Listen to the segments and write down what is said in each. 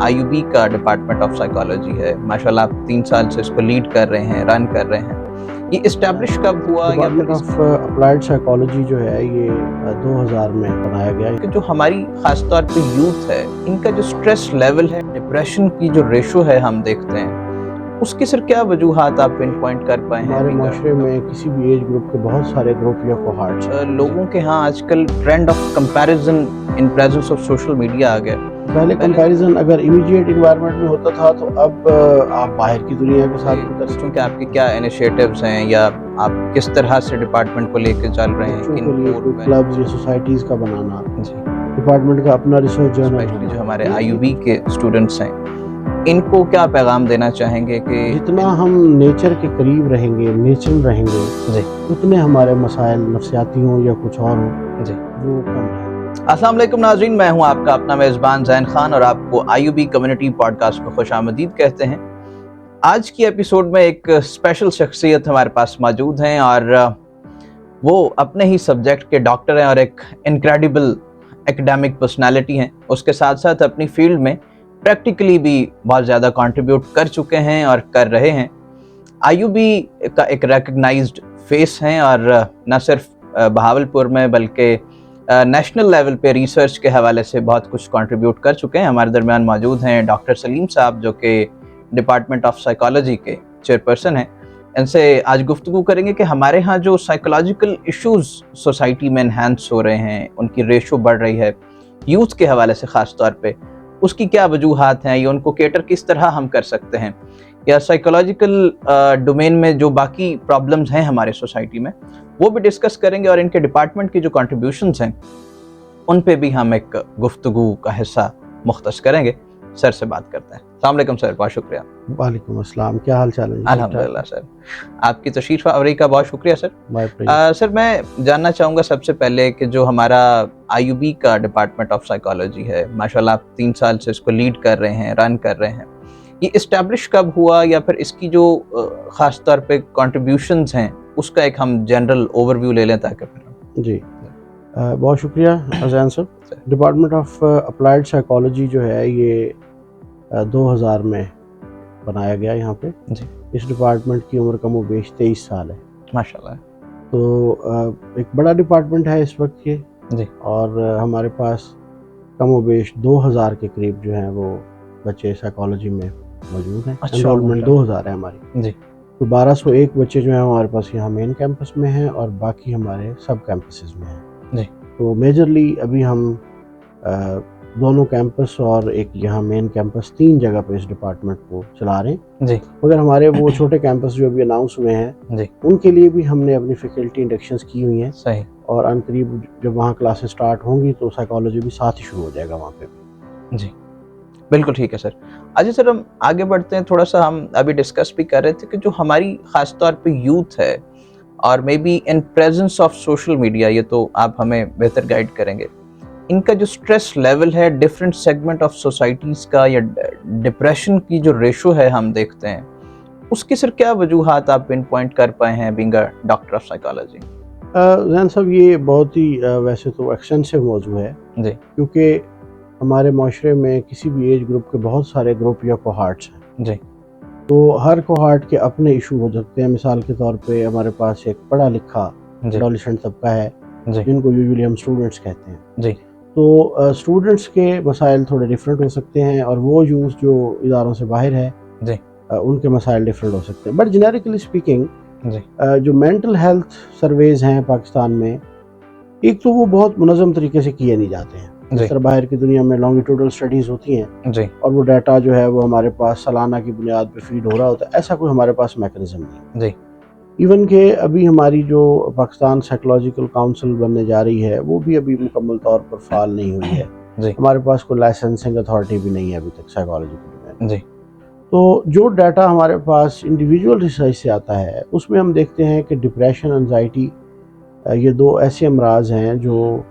आईयूबी का department of psychology है, माशाल्लाह आप 3 साल से इसको लीड कर रहे हैं, रन कर रहे हैं। ये इस्टेब्लिश कब हुआ या डिपार्टमेंट ऑफ अप्लाइड साइकोलॉजी जो है ये 2000 में बनाया गया है। कि जो हमारी खास तौर पे यूथ है, इनका जो स्ट्रेस लेवल है, डिप्रेशन की जो रेशो है हम देखते हैं, उसकी सर क्या वजूहात आप पिन पॉइंट कर पाए हैं? हमारे माशरे में किसी भी एज ग्रुप के बहुत सारे ग्रुप या कोहार्ट्स हैं। लोगों के यहाँ आजकल trend of comparison in presence of social media आ गया। पहले कंपैरिजन अगर इमीडिएट इन्वायरमेंट में होता था तो अब आप बाहर की दुनिया के साथ भी कर सकते क्योंकि आपके क्या इनिशिएटिव्स हैं या आप किस तरह से डिपार्टमेंट को लेकर चल रहे हैं? बच्चों के लिए कोई क्लब्स या सोसाइटीज़ का बनाना, डिपार्टमेंट का अपना रिसर्च जर्नल। जो हमारे आईयूबी के स्टूडेंट्स हैं, इनको क्या पैगाम देना चाहेंगे कि जितना हम नेचर के करीब रहेंगे, नेचुरल रहेंगे जी, उतने हमारे मसाइल नफ्सियाती हों या कुछ और हों जी, वो कम रहेंगे। अस्सलाम वालेकुम नाज़रीन, मैं हूं आपका अपना मेज़बान ज़ैन खान और आपको आईयूबी कम्युनिटी पॉडकास्ट में खुशामदीद कहते हैं। आज की एपिसोड में एक स्पेशल शख्सियत हमारे पास मौजूद हैं और वो अपने ही सब्जेक्ट के डॉक्टर हैं और एक इनक्रेडिबल एकेडमिक पर्सनालिटी हैं। उसके साथ साथ अपनी फील्ड में प्रैक्टिकली भी बहुत ज़्यादा कंट्रीब्यूट कर चुके हैं और कर रहे हैं। आईयूबी का एक रिकग्नाइज्ड फेस हैं और न सिर्फ बहावलपुर में बल्कि नेशनल लेवल पे रिसर्च के हवाले से बहुत कुछ कंट्रीब्यूट कर चुके हैं। हमारे दरमियान मौजूद हैं डॉक्टर सलीम साहब, जो कि डिपार्टमेंट ऑफ साइकोलॉजी के चेयरपर्सन हैं। इनसे आज गुफ्तगू करेंगे कि हमारे यहाँ जो साइकोलॉजिकल इश्यूज सोसाइटी में इन्हांस हो रहे हैं, उनकी रेशो बढ़ रही है यूथ के हवाले से ख़ास तौर पे, उसकी क्या वजूहात हैं या उनको केटर किस तरह हम कर सकते हैं, या साइकोलॉजिकल डोमेन में जो बाकी प्रॉब्लम्स हैं हमारे सोसाइटी में वो भी डिस्कस करेंगे और इनके डिपार्टमेंट की जो कंट्रीब्यूशंस हैं उन पे भी हम एक गुफ्तगू का हिस्सा मुख्तस करेंगे। सर से बात करते हैं। अस्सलाम वालेकुम सर, बहुत शुक्रिया। वालेकुम अस्सलाम, क्या हाल चाल है? अल्हम्दुलिल्लाह सर, आपकी तशरीफ आवरी का बहुत शुक्रिया सर। सर मैं जानना चाहूँगा सबसे पहले कि जो हमारा आईयूबी का डिपार्टमेंट ऑफ साइकोलॉजी है, माशाल्लाह आप 3 साल से इसको लीड कर रहे हैं, रन कर रहे हैं, ये इस्टेब्लिश कब हुआ या फिर इसकी जो ख़ास तौर पे कंट्रीब्यूशंस हैं उसका एक हम जनरल ओवरव्यू ले लें ताकि फिर जी बहुत शुक्रिया ज़ैन साहब। डिपार्टमेंट ऑफ अप्लाइड साइकोलॉजी जो है ये 2000 में बनाया गया यहाँ पे जी। इस डिपार्टमेंट की उम्र कम बेश 23 साल है माशाल्लाह। तो एक बड़ा डिपार्टमेंट है इस वक्त ये जी। और हमारे पास कम बेश 2000 के करीब जो हैं वो बच्चे साइकोलॉजी में मौजूद हैं। एनरोलमेंट 2000 है हमारी जी। तो 1201 बच्चे जो हैं हमारे पास यहाँ मेन कैंपस में हैं और बाकी हमारे सब कैंपसेस में हैं जी। तो मेजरली अभी हम दोनों कैंपस और एक यहाँ मेन कैंपस 3 जगह पे इस डिपार्टमेंट को चला रहे हैं जी। मगर हमारे वो छोटे कैंपस जो अभी अनाउंस हुए हैं जी, उनके लिए भी हमने अपनी फैकल्टी इंडक्शंस की हुई हैं। सही। और अनकरीब जब वहाँ क्लासेस स्टार्ट होंगी तो साइकोलॉजी भी साथ ही शुरू हो जाएगा वहाँ पे जी, बिल्कुल ठीक है सर। अच्छा सर, हम आगे बढ़ते हैं। थोड़ा सा हम अभी डिस्कस भी कर रहे थे कि जो हमारी ख़ास तौर पे यूथ है और may be in presence of social media, ये तो आप हमें बेहतर गाइड करेंगे, इनका जो स्ट्रेस लेवल है डिफरेंट सेगमेंट ऑफ सोसाइटीज़ का या डिप्रेशन की जो रेशो है हम देखते हैं, उसकी सर क्या वजूहात आप पिन पॉइंट कर पाए हैं being a doctor of psychology? Zain साहब ये बहुत ही वैसे तो एक्सटेंसिव मौजू है जी, क्योंकि हमारे माशरे में किसी भी एज ग्रुप के बहुत सारे ग्रुप या कोहार्ट्स हैं जी, तो हर कोहार्ट के अपने इशू हो सकते हैं। मिसाल के तौर पे हमारे पास एक पढ़ा लिखा एडोलेसेंट तबका है जिनको यूजुअली हम स्टूडेंट्स कहते हैं जी। तो स्टूडेंट्स के मसाइल थोड़े डिफरेंट हो सकते हैं और वो यूथ जो इदारों से बाहर है जी, उनके मसाइल डिफरेंट हो सकते हैं। बट जेनेरिकली स्पीकिंग जी, जो मेंटल हेल्थ सर्वेज हैं पाकिस्तान में, एक तो वो बहुत मुनज़्ज़म तरीके से किए नहीं जाते हैं। जिस तरह बाहर की दुनिया में लॉन्गिट्यूडल स्टडीज़ होती हैं जी, और वो डाटा जो है वो हमारे पास सालाना की बुनियाद पे फीड हो रहा होता है, ऐसा कोई हमारे पास मैकेनिज्म नहीं जी, इवन के अभी हमारी जो पाकिस्तान साइकोलॉजिकल काउंसिल बनने जा रही है वो भी अभी मुकम्मल तौर पर फाल नहीं हुई है जी, हमारे पास कोई लाइसेंसिंग अथॉरिटी भी नहीं है अभी तक साइकोलॉजी के जी, तो जो डाटा हमारे पास इंडिविजुअल रिसर्च से आता है उसमें हम देखते हैं कि डिप्रेशन, एंजाइटी, ये 2 ऐसे अमराज हैं जो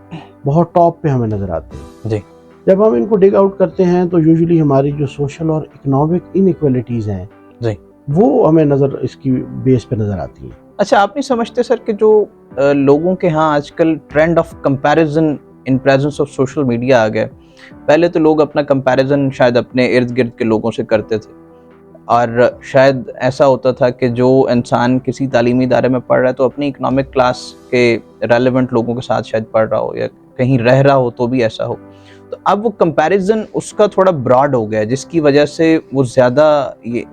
बहुत टॉप पे हमें नज़र आते हैं जी। जब हम इनको डिग आउट करते हैं तो यूजुअली हमारी जो सोशल और इकोनॉमिक इनइक्वालिटीज़ हैं जी, वो हमें नज़र इसकी बेस पे नज़र आती हैं। अच्छा, आप नहीं समझते सर कि जो लोगों के यहाँ आजकल trend of comparison in presence of social media आ गया, पहले तो लोग अपना कंपैरिजन शायद अपने इर्द गिर्द के लोगों से करते थे, और शायद ऐसा होता था कि जो इंसान किसी तालीमी इदारे में पढ़ रहा है तो अपनी इकोनॉमिक क्लास के रेलेवेंट लोगों के साथ शायद पढ़ रहा हो या कहीं रह रहा हो तो भी ऐसा हो। तो अब वो कंपैरिजन उसका थोड़ा ब्रॉड हो गया, जिसकी वजह से वो ज़्यादा ये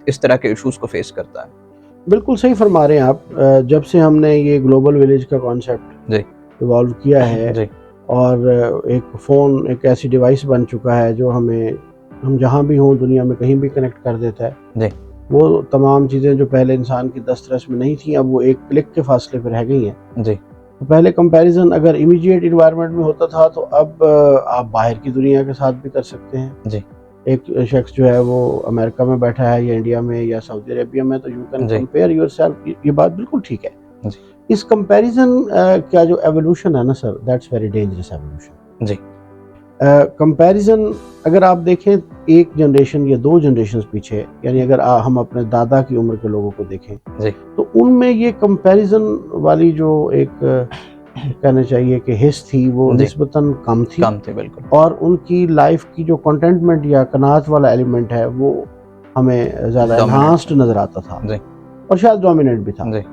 इस तरह के इश्यूज को फेस करता है। बिल्कुल सही फरमा रहे हैं आप। जब से हमने ये ग्लोबल विलेज का कॉन्सेप्ट इवॉल्व किया है जी। और एक फ़ोन एक ऐसी डिवाइस बन चुका है जो हम जहाँ भी हों दुनिया में कहीं भी कनेक्ट कर देता है जी। वो तमाम चीज़ें जो पहले इंसान की दस्तरस में नहीं थी अब वो एक क्लिक के फासले पर रह गई हैं जी। तो पहले कंपैरिजन अगर इमीडिएट इन्वायरमेंट में होता था तो अब आप बाहर की दुनिया के साथ भी कर सकते हैं। जी। एक शख्स जो है वो अमेरिका में बैठा है या इंडिया में या सऊदी अरेबिया में तो यू कैन कंपेयर योरसेल्फ, ये बात बिल्कुल ठीक है। जी। इस कंपैरिजन का जो एवोल्यूशन है ना sir, that's very dangerous evolution. जी। कंपैरिजन अगर आप देखें एक जनरेशन या दो जनरेशन पीछे, यानी अगर हम अपने दादा की उम्र के लोगों को देखें जी। तो उनमें ये कंपैरिजन वाली जो एक कहना चाहिए कि हिस्स थी वो निस्बतन कम थी बिल्कुल। और उनकी लाइफ की जो कंटेंटमेंट या कनात वाला एलिमेंट है वो हमें ज़्यादा एनहांस्ड नज़र आता था और शायद डोमिनेंट भी था।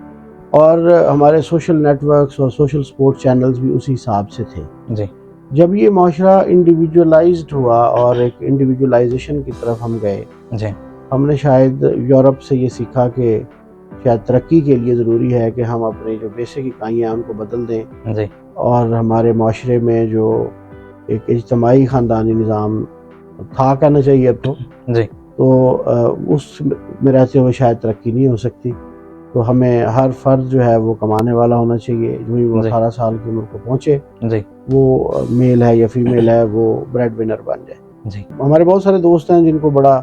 और हमारे सोशल नेटवर्क्स और सोशल स्पोर्ट चैनल्स भी उसी हिसाब से थे। जब ये माशरा इंडिविजुअलाइज्ड हुआ और एक इंडिविजुअलाइजेशन की तरफ हम गए, हमने शायद यूरोप से ये सीखा कि शायद तरक्की के लिए ज़रूरी है कि हम अपनी जो बेसिक इकाइयाँ उनको बदल दें और हमारे माशरे में जो एक इज्तमाही ख़ानदानी निज़ाम था कहना चाहिए अब तो उस में रहते हुए शायद तरक्की नहीं हो सकती। तो हमें हर फर्द जो है वो कमाने वाला होना चाहिए। जो ही वो 18 साल की उम्र को पहुँचे वो मेल है या फीमेल है वो ब्रेड विनर बन जाए। हमारे बहुत सारे दोस्त हैं जिनको बड़ा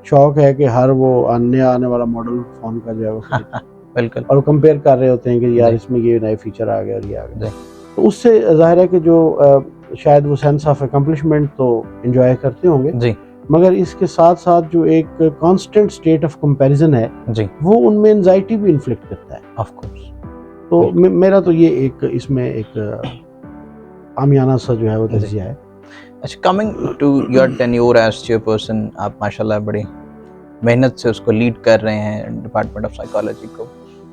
शौक है कि हर वो आने वाला मॉडल फ़ोन का जो है वो बिल्कुल और कंपेयर कर रहे होते हैं कि यार इसमें ये नए फीचर आ गया और ये आ गया। तो उससे ज़ाहिर है कि जो शायद वो सेंस ऑफ अकम्पलिशमेंट तो एंजॉय करते होंगे, मगर इसके साथ साथ जो एक कांस्टेंट स्टेट ऑफ कंपैरिजन है वो उनमें एंजाइटी भी इन्फ्लिक्ट करता है ऑफ कोर्स। तो मेरा तो ये एक इसमें एक आमियाना सा जो है वो तजिया है। अच्छा, coming to your tenure as chairperson, आप माशाल्लाह बड़ी मेहनत से उसको लीड कर रहे हैं डिपार्टमेंट ऑफ साइकोलॉजी को।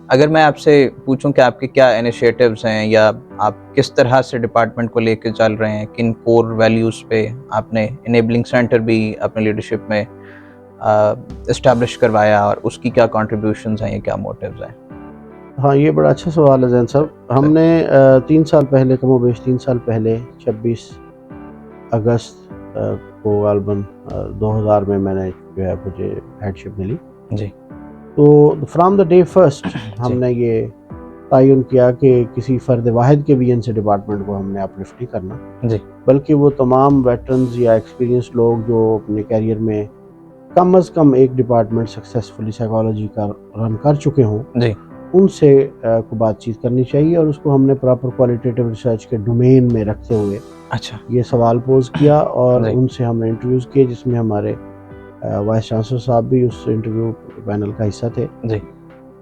अगर मैं आपसे पूछूं कि आपके क्या इनिशिएटिव्स हैं या आप किस तरह से डिपार्टमेंट को लेकर चल रहे हैं, किन कोर वैल्यूज़ पे आपने इनेबलिंग सेंटर भी अपने लीडरशिप में इस्टेब्लिश करवाया और उसकी क्या कंट्रीब्यूशंस हैं, ये क्या मोटिव्स हैं? हाँ, ये बड़ा अच्छा सवाल है जैन साहब। हमने 3 साल पहले कमोबेश 3 साल पहले 26 अगस्त को गालबन 2000 में मैंने जो है मुझे हेडशिप मिली जी। तो फ्राम द डे फर्स्ट हमने ये तयन किया कि किसी फ़र्द वाहिद के विजन से डिपार्टमेंट को हमने अपलिफ्ट नहीं करना, बल्कि वो तमाम वेटरन्स या एक्सपीरियंस लोग जो अपने कैरियर में कम अज़ कम एक डिपार्टमेंट सक्सेसफुली साइकोलॉजी का रन कर चुके हों उनसे को बातचीत करनी चाहिए और उसको हमने प्रॉपर क्वालिटेटिव रिसर्च के डोमेन में रखते हुए ये सवाल पोज किया और उनसे हमने इंटरव्यूज़ किए जिसमें हमारे वाइस चांसलर साहब भी उस इंटरव्यू पैनल का हिस्सा थे।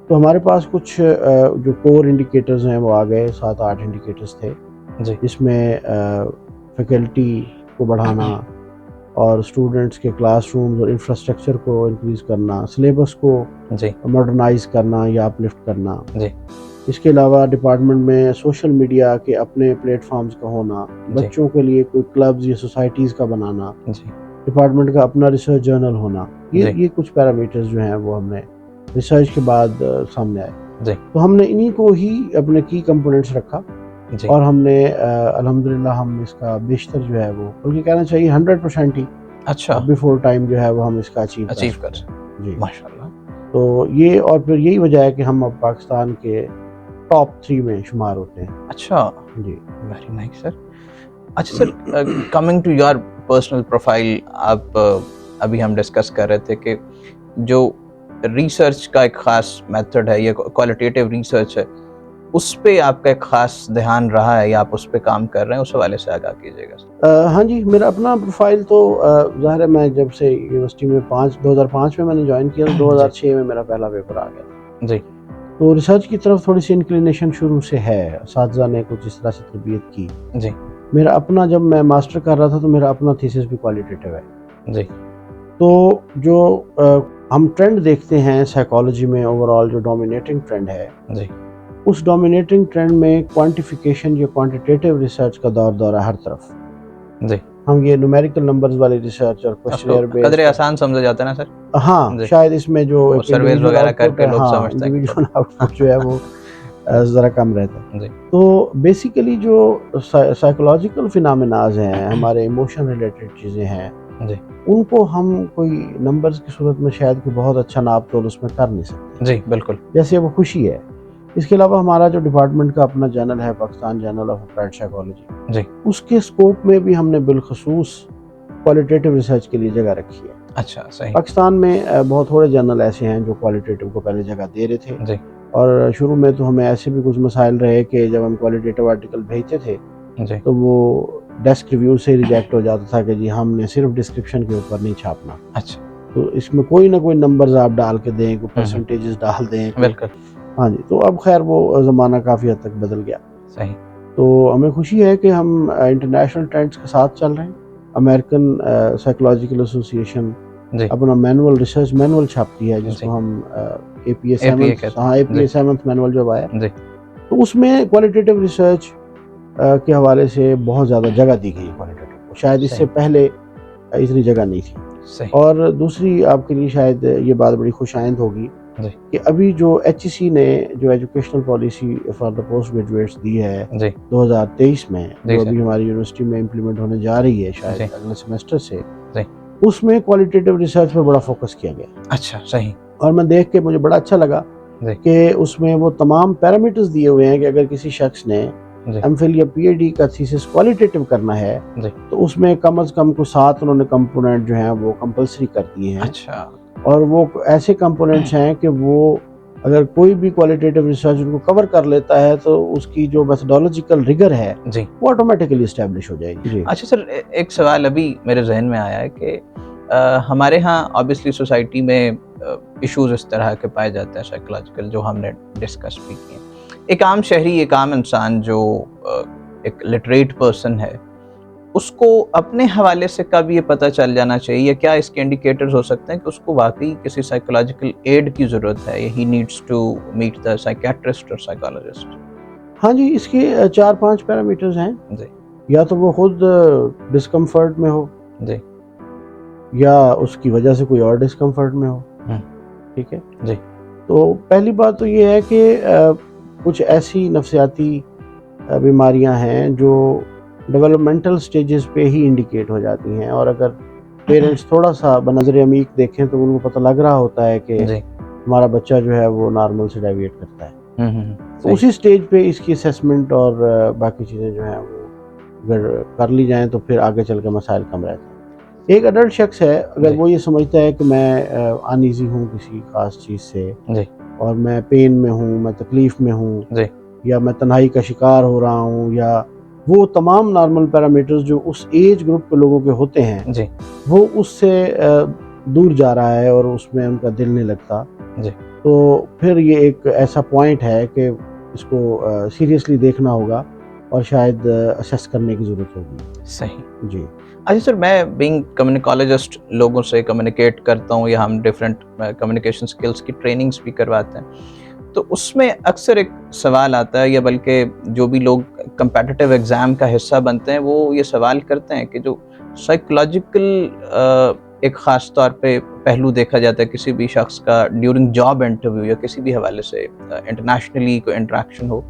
तो हमारे पास कुछ जो कोर इंडिकेटर्स हैं वो आ गए, 7-8 इंडिकेटर्स थे जिसमें फैकल्टी को बढ़ाना और स्टूडेंट्स के क्लासरूम्स और इंफ्रास्ट्रक्चर को इंक्रीज़ करना, सिलेबस को मॉडर्नाइज करना या अपलिफ्ट करना। इसके अलावा डिपार्टमेंट में सोशल मीडिया के अपने प्लेटफॉर्म्स का होना, बच्चों के लिए कोई क्लब्स या सोसाइटीज़ का बनाना, डिपार्टमेंट का अपना रिसर्च जर्नल होना, ये कुछ पैरामीटर्स जो हैं वो हमने रिसर्च के बाद सामने आए। तो हमने इन्हीं को ही अपने की कंपोनेंट्स रखा और हमने अल्हम्दुलिल्लाह हम इसका बेशतर जो है वो बल्कि कहना चाहिए 100% ही बिफोर टाइम जो है वो हम इसका अचीव कर जी माशाल्लाह। तो ये और फिर यही वजह है कि हम अब पाकिस्तान के टॉप 3 में शुमार होते हैं। अच्छा जी, वेरी नाइस सर। अच्छा sir, coming to your personal profile, आप अभी हम डिस्कस कर रहे थे कि जो रिसर्च का एक ख़ास मेथड है, ये क्वालिटेटिव रिसर्च है, उस पे आपका एक ख़ास ध्यान रहा है या आप उस पे काम कर रहे हैं, उस हवाले से आगाह कीजिएगा। हाँ जी, मेरा अपना प्रोफाइल तो ज़ाहिर है मैं जब से यूनिवर्सिटी में 2005 में मैंने ज्वाइन किया तो 2006 में मेरा पहला पेपर आ गया जी। तो रिसर्च की तरफ थोड़ी सी इंक्लिनेशन शुरू से है, असातिज़ा ने कुछ इस तरह से तरबियत की जी। मेरा अपना, जब मैं मास्टर कर रहा था तो मेरा अपना थीसिस भी क्वालिटेटिव है जी। तो जो हम ट्रेंड देखते हैं साइकोलॉजी में, ओवरऑल जो डोमिनेटिंग ट्रेंड है जी। उस डोमिनेटिंग ट्रेंड में क्वांटिफिकेशन या क्वांटिटेटिव रिसर्च का दौर है हर तरफ। जी। हम ये न्यूमेरिकल नंबर्स वाली रिसर्च और क्वेश्चनियर बेस्ड, कदरे आसान समझा जाता है ना सर। हाँ शायद इसमें जो एक सर्वेज वगैरह करके लोग हाँ समझते हैं इंडिविजुअल आउटपुट जो है वो ज़रा कम रहता है। जी। तो बेसिकली जो साइकोलॉजिकल फिनोमेनाज हैं, हमारे इमोशन रिलेटेड चीज़ें हैं जी। उनको हम कोई नंबर्स की सूरत में शायद कोई बहुत अच्छा नाप तोल उसमें कर नहीं सकते। जी बिल्कुल। जैसे वो खुशी है, इसके अलावा हमारा जो डिपार्टमेंट का अपना जर्नल है, Pakistan journal of applied psychology जी, उसके स्कोप में भी हमने बिलखसूस क्वालिटेटिव रिसर्च के लिए जगह रखी है। अच्छा सही। पाकिस्तान में बहुत थोड़े जर्नल ऐसे हैं जो क्वालिटेटिव को पहले जगह दे रहे थे जी। और शुरू में तो हमें ऐसे भी कुछ मसाइल रहे कि जब हम क्वालिटेटिव आर्टिकल भेजते थे जी। तो वो डेस्क रिव्यू से रिजेक्ट हो जाता था कि जी हमने सिर्फ डिस्क्रिप्शन के ऊपर नहीं छापना। अच्छा। तो इसमें कोई ना कोई नंबर्स आप डाल के दें, कोई परसेंटेजेस डाल दें। बिल्कुल। हाँ जी, तो अब खैर वो ज़माना काफ़ी हद तक बदल गया। सही। तो हमें खुशी है कि हम इंटरनेशनल ट्रेंड्स के साथ चल रहे हैं। अमेरिकन साइकोलॉजिकल एसोसिएशन अपना मैनुअल, रिसर्च मैनुअल छापती है जिसको हम APA 7th मैनुअल जो आया जी। तो उसमें क्वालिटेटिव रिसर्च के हवाले से बहुत ज़्यादा जगह दी गई क्वालिटेटिव को, शायद इससे पहले इतनी जगह नहीं थी। सही। और दूसरी आपके लिए शायद ये बात बड़ी खुशाइंद होगी कि अभी जो HEC ने जो educational policy for the post graduates दी है 2023 में, जो अभी हमारी यूनिवर्सिटी में इम्प्लीमेंट होने जा रही है शायद अगले सेमेस्टर से, उसमें क्वालिटेटिव रिसर्च पर बड़ा फोकस किया गया। अच्छा सही। और मैं देख के मुझे बड़ा अच्छा लगा कि उसमें वो तमाम पैरामीटर्स दिए हुए हैं कि अगर किसी शख्स ने एमफिल या PhD का थीसिस क्वालिटेटिव करना है तो उसमें कम से कम को 7 उन्होंने कंपोनेंट जो हैं वो कंपलसरी कर दिए हैं। अच्छा। और वो ऐसे कंपोनेंट्स हैं कि वो अगर कोई भी क्वालिटेटिव रिसर्च उनको कवर कर लेता है तो उसकी जो मेथोडोलॉजिकल रिगर है वो ऑटोमेटिकली एस्टैब्लिश हो जाएगी। अच्छा सर, एक सवाल अभी मेरे जहन में आया है कि हमारे यहाँ ऑब्वियसली सोसाइटी में इश्यूज इस तरह के पाए जाते हैं साइकोलॉजिकल, जो हमने डिस्कस भी किए। एक आम शहरी, एक आम इंसान जो एक लिटरेट पर्सन है, उसको अपने हवाले से कब ये पता चल जाना चाहिए, क्या इसके इंडिकेटर्स हो सकते हैं कि उसको वाकई किसी साइकोलॉजिकल एड की ज़रूरत है, या he needs to meet the psychiatrist और साइकोलॉजिस्ट? हाँ जी, इसके 4-5 पैरामीटर्स हैं जी। या तो वो खुद डिस्कम्फर्ट में हो जी, या उसकी वजह से कोई और डिस्कम्फर्ट में हो। ठीक है जी। तो पहली बात तो ये है कि कुछ ऐसी नफ्सियाती बीमारियां हैं जो डेवलपमेंटल स्टेजेस पे ही इंडिकेट हो जाती हैं, और अगर पेरेंट्स थोड़ा सा बनज़र अमीक देखें तो उनको पता लग रहा होता है कि हमारा बच्चा जो है वो नॉर्मल से डेविएट करता है। तो उसी स्टेज पे इसकी असेसमेंट और बाकी चीज़ें जो हैं वो अगर कर ली जाएं तो फिर आगे चल के मसाइल कम रहते हैं। एक अडल्ट शख्स है, अगर वो ये समझता है कि मैं अनईजी हूँ किसी खास चीज़ से और मैं पेन में हूँ, मैं तकलीफ़ में हूँ, या मैं तन्हाई का शिकार हो रहा हूँ, या वो तमाम नॉर्मल पैरामीटर्स जो उस एज ग्रुप के लोगों के होते हैं वो उससे दूर जा रहा है और उसमें उनका दिल नहीं लगता, तो फिर ये एक ऐसा पॉइंट है कि इसको सीरियसली देखना होगा और शायद असेस करने की ज़रूरत होगी। सही जी। अच्छा सर, मैं बीइंग कम्युनिकोलॉजिस्ट लोगों से कम्युनिकेट करता हूँ, या हम डिफरेंट कम्युनिकेशन स्किल्स की ट्रेनिंग्स भी करवाते हैं, तो उसमें अक्सर एक सवाल आता है, या बल्कि जो भी लोग कम्पिटिटिव एग्ज़ाम का हिस्सा बनते हैं वो ये सवाल करते हैं कि जो साइकोलॉजिकल एक ख़ास तौर पे पहलू देखा जाता है किसी भी शख्स का ड्यूरिंग जॉब इंटरव्यू या किसी भी हवाले से इंटरनेशनली कोई इंटरेक्शन हो,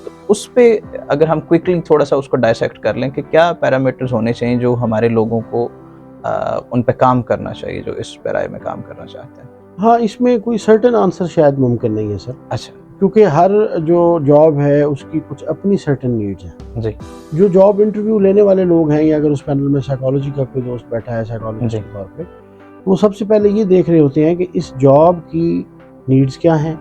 तो उस पर अगर हम क्विकली थोड़ा सा उसको डायसेक्ट कर लें कि क्या पैरामीटर्स होने चाहिए जो हमारे लोगों को उन पे काम करना चाहिए जो इस पैराए में काम करना चाहते हैं। हाँ, इसमें कोई सर्टेन आंसर शायद मुमकिन नहीं है सर। अच्छा। क्योंकि हर जो जॉब है उसकी कुछ अपनी सर्टेन नीड्स हैं जी। जो जॉब इंटरव्यू लेने वाले लोग हैं, या अगर उस पैनल में साइकोलॉजी का कोई दोस्त बैठा है साइकोलॉजिस्ट के तौर पे, वो सबसे पहले ये देख रहे होते हैं कि इस जॉब की नीड्स क्या हैं,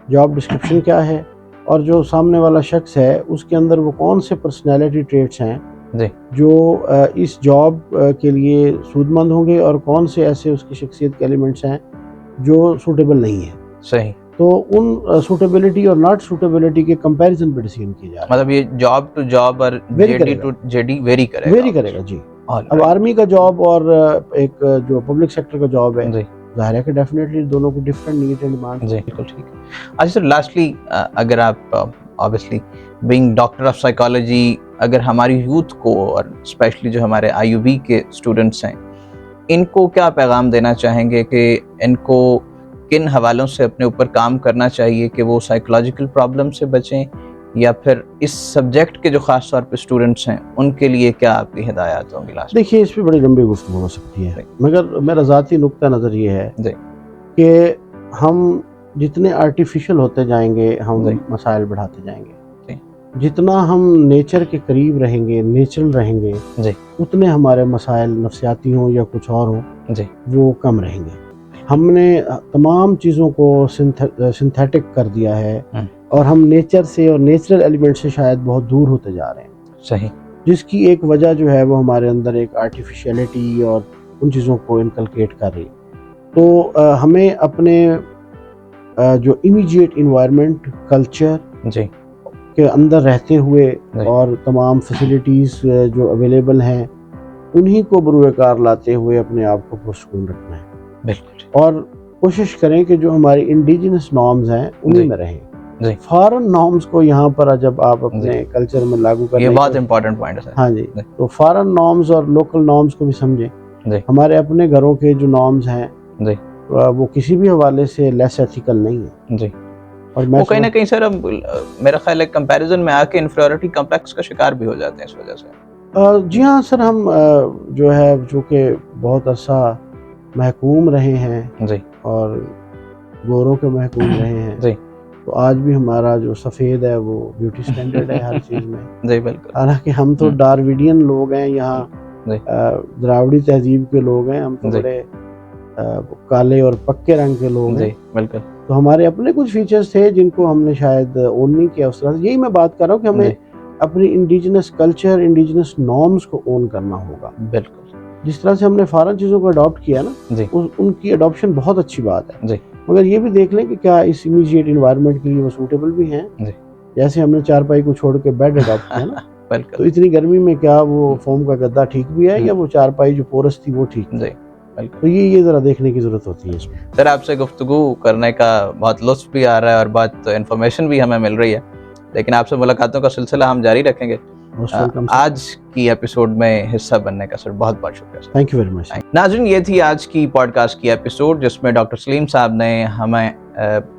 जॉब डिस्क्रिप्शन क्या है, और जो सामने वाला शख्स है उसके अंदर वो कौन से पर्सनैलिटी ट्रेट्स हैं जो इस जॉब के लिए सूदमंद होंगे, और कौन से ऐसे उसकी शख्सियत के एलिमेंट्स हैं जो सूटेबल नहीं है। सही। तो उन सूटेबिलिटी और नॉट सूटेबिलिटी के कंपैरिजन पे डिसीजन किया जा रहा है। मतलब ये जॉब टू जॉब और जेडी टू जेडी वेरी करेगा जी। अब आर्मी का जॉब और एक जो पब्लिक सेक्टर का जॉब है, जाहिर है कि डेफिनेटली दोनों की डिफरेंट नीड एंड डिमांड। जी बिल्कुल ठीक है। अच्छा सर, लास्टली अगर आप obviously being doctor of psychology, अगर हमारी यूथ को और स्पेशली जो हमारे आईयूबी के स्टूडेंट्स हैं, इनको क्या पैगाम देना चाहेंगे कि इनको किन हवालों से अपने ऊपर काम करना चाहिए कि वो साइकोलॉजिकल प्रॉब्लम से बचें, या फिर इस सब्जेक्ट के जो ख़ास तौर पे स्टूडेंट्स हैं उनके लिए क्या आपकी हिदायत होंगी लास्ट? देखिए, इस पे बड़ी लंबी गुफ्तगू हो सकती है, मगर मेरा ज़ाती नुक्ता नज़र ये है कि हम जितने आर्टिफिशियल होते जाएंगे हम मसाइल बढ़ाते जाएंगे। जितना हम नेचर के करीब रहेंगे, नेचुरल रहेंगे, उतने हमारे मसाइल नफ्सियाती हों या कुछ और हों वो कम रहेंगे। हमने तमाम चीज़ों को सिंथेटिक कर दिया है और हम नेचर से और नेचुरल एलिमेंट से शायद बहुत दूर होते जा रहे हैं। सही। जिसकी एक वजह जो है वो हमारे अंदर एक आर्टिफिशियलिटी और उन चीज़ों को इनकलकेट कर रही है। तो हमें अपने जो इमीडिएट इन्वायरमेंट कल्चर के अंदर रहते हुए और तमाम फैसिलिटीज़ जो अवेलेबल हैं उन्हीं को बरूएकार लाते हुए अपने आप को पुरसकून रखना है। बिल्कुल। और कोशिश करें कि जो हमारी इंडिजिनस नॉर्म्स हैं उन्हीं में रहें। फॉरेन नॉर्म्स को यहाँ पर जब आप अपने कल्चर में लागू करें, ये बहुत इंपॉर्टेंट पॉइंट है। हाँ जी, तो फॉरेन नॉर्म्स और लोकल नॉर्म्स को भी समझें। हमारे अपने घरों के जो नॉर्म्स हैं वो किसी भी हवाले से लेस एथिकल नहीं है जी। और वो कहीं ना कहीं सर मेरा ख्याल है कंपैरिजन में आके इन्फीरियरिटी कॉम्प्लेक्स का शिकार भी हो जाते हैं इस वजह से। जी हाँ सर, हम जो है जो कि बहुत अर्सा महकूम रहे हैं जी और गोरों के महकूम रहे हैं जी, तो आज भी हमारा जो सफ़ेद है वो ब्यूटी स्टैंडर्ड है हर चीज़ में जी बिल्कुल। हालांकि हम तो डार्विडियन लोग हैं, यहाँ द्राविड़ी तहजीब के लोग हैं, हम तो बड़े काले और पक्के रंग के लोग हैं बिल्कुल। तो हमारे अपने कुछ फीचर्स थे जिनको हमने शायद ओन नहीं किया उस तरह से। यही मैं बात कर रहा हूँ कि हमें अपनी इंडिजिनस कल्चर, इंडिजिनस नॉर्म्स को ओन करना होगा बिल्कुल। जिस तरह से हमने फॉरेन चीज़ों को अडॉप्ट किया ना, उनकी अडॉप्शन बहुत अच्छी बात है जी, मगर ये भी देख लें कि क्या इस इमीडिएट इन्वायरमेंट के लिए वो सूटेबल भी हैं। जैसे हमने चारपाई को छोड़ के बेड अडॉप्ट किया ना तो इतनी गर्मी में क्या वो फोम का गद्दा ठीक भी है या वो चारपाई जो पोरस थी वो ठीक है? तो ये ज़रा देखने की ज़रूरत होती है इसमें। सर, आपसे गुफ्तगू करने का बहुत लुत्फ़ भी आ रहा है और बहुत इन्फॉर्मेशन भी हमें मिल रही है, लेकिन आपसे मुलाकातों का सिलसिला हम जारी रखेंगे। आज की एपिसोड में हिस्सा बनने का सर बहुत बहुत शुक्रिया। Thank you very much. नाज़रीन, ये थी आज की पॉडकास्ट की एपिसोड जिसमें डॉक्टर सलीम साहब ने हमें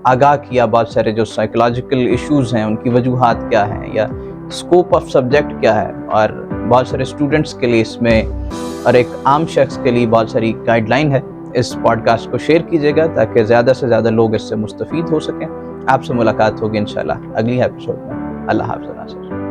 आगाह किया बहुत सारे जो साइकोलॉजिकल इश्यूज़ हैं उनकी वजूहात क्या हैं या स्कोप ऑफ सब्जेक्ट क्या है, और बहुत सारे स्टूडेंट्स के लिए इसमें और एक आम शख्स के लिए बहुत सारी गाइडलाइन है। इस पॉडकास्ट को शेयर कीजिएगा ताकि ज़्यादा से ज़्यादा लोग इससे मुस्तफ़ीद हो सकें। आपसे मुलाकात होगी इंशाल्लाह अगली एपिसोड में। अल्लाह हाफ़िज़।